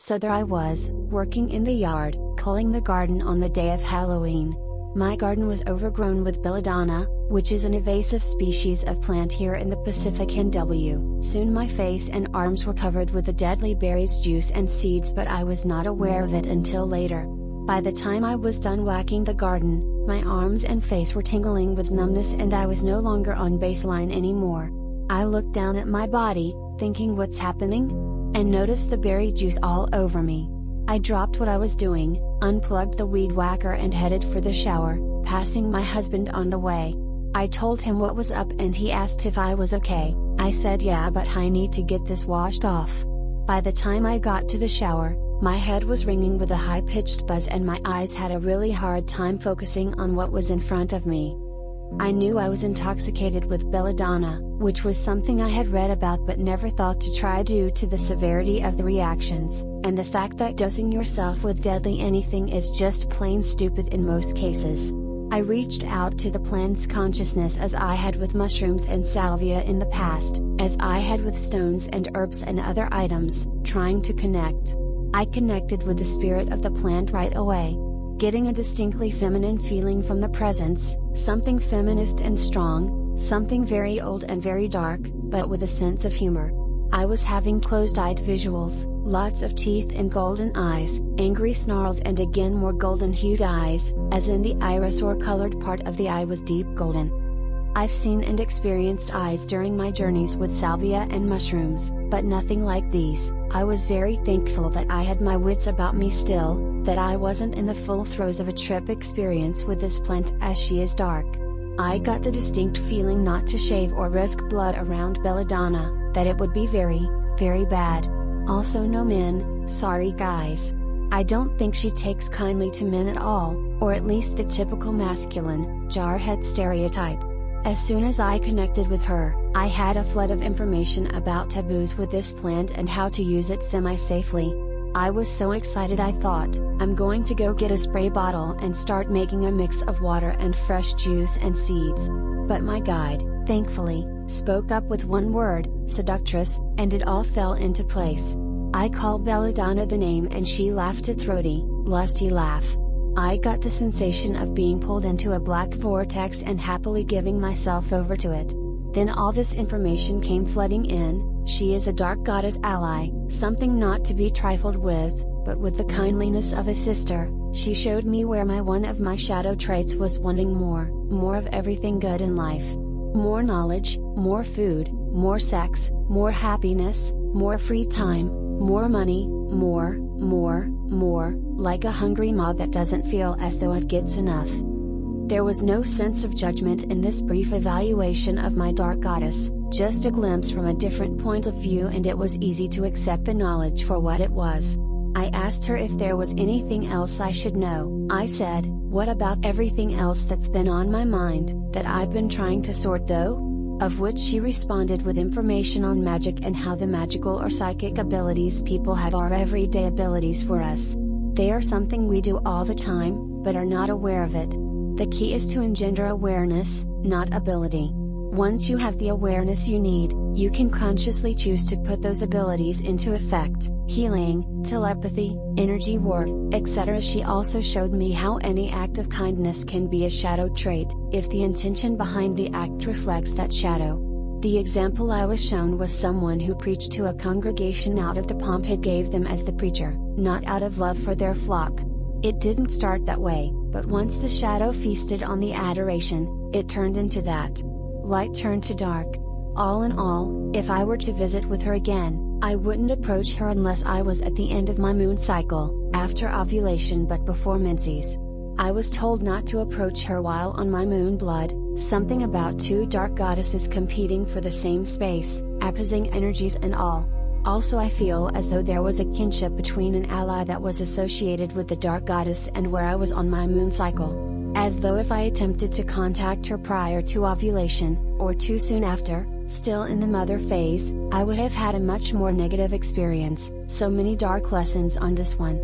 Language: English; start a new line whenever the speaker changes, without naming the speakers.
So there I was, working in the yard, culling the garden on the day of Halloween. My garden was overgrown with Belladonna, which is an invasive species of plant here in the Pacific NW. Soon my face and arms were covered with the deadly berry's juice and seeds, but I was not aware of it until later. By the time I was done whacking the garden, my arms and face were tingling with numbness and I was no longer on baseline anymore. I looked down at my body, thinking what's happening? And noticed the berry juice all over me. I dropped what I was doing, unplugged the weed whacker and headed for the shower, passing my husband on the way. I told him what was up and he asked if I was okay. I said yeah, but I need to get this washed off. By the time I got to the shower, my head was ringing with a high-pitched buzz and my eyes had a really hard time focusing on what was in front of me. I knew I was intoxicated with belladonna, which was something I had read about but never thought to try due to the severity of the reactions, and the fact that dosing yourself with deadly anything is just plain stupid in most cases. I reached out to the plant's consciousness as I had with mushrooms and salvia in the past, as I had with stones and herbs and other items, trying to connect. I connected with the spirit of the plant right away, getting a distinctly feminine feeling from the presence, something feminist and strong, something very old and very dark, but with a sense of humor. I was having closed-eyed visuals, lots of teeth and golden eyes, angry snarls and again more golden-hued eyes, as in the iris or colored part of the eye was deep golden. I've seen and experienced eyes during my journeys with salvia and mushrooms, but nothing like these. I was very thankful that I had my wits about me still, that I wasn't in the full throes of a trip experience with this plant as she is dark. I got the distinct feeling not to shave or risk blood around belladonna, that it would be very, very bad. Also no men, sorry guys. I don't think she takes kindly to men at all, or at least the typical masculine, jarhead stereotype. As soon as I connected with her, I had a flood of information about taboos with this plant and how to use it semi-safely. I was so excited I thought, I'm going to go get a spray bottle and start making a mix of water and fresh juice and seeds. But my guide, thankfully, spoke up with one word, seductress, and it all fell into place. I called belladonna the name and she laughed a throaty, lusty laugh. I got the sensation of being pulled into a black vortex and happily giving myself over to it. Then all this information came flooding in. She is a dark goddess ally, something not to be trifled with, but with the kindliness of a sister. She showed me where one of my shadow traits was wanting more of everything good in life. More knowledge, more food, more sex, more happiness, more free time, more money, more, like a hungry moth that doesn't feel as though it gets enough. There was no sense of judgment in this brief evaluation of my dark goddess, just a glimpse from a different point of view, and it was easy to accept the knowledge for what it was. I asked her if there was anything else I should know. I said, what about everything else that's been on my mind, that I've been trying to sort though? Of which she responded with information on magic and how the magical or psychic abilities people have are everyday abilities for us. They are something we do all the time, but are not aware of it. The key is to engender awareness, not ability. Once you have the awareness you need, you can consciously choose to put those abilities into effect, healing, telepathy, energy work, etc. She also showed me how any act of kindness can be a shadow trait, if the intention behind the act reflects that shadow. The example I was shown was someone who preached to a congregation out of the pomp it gave them as the preacher, not out of love for their flock. It didn't start that way, but once the shadow feasted on the adoration, it turned into that. Light turned to dark. All in all, if I were to visit with her again, I wouldn't approach her unless I was at the end of my moon cycle, after ovulation but before menses. I was told not to approach her while on my moon blood, something about two dark goddesses competing for the same space, opposing energies and all. Also I feel as though there was a kinship between an ally that was associated with the dark goddess and where I was on my moon cycle. As though if I attempted to contact her prior to ovulation, or too soon after, still in the mother phase, I would have had a much more negative experience. So many dark lessons on this one.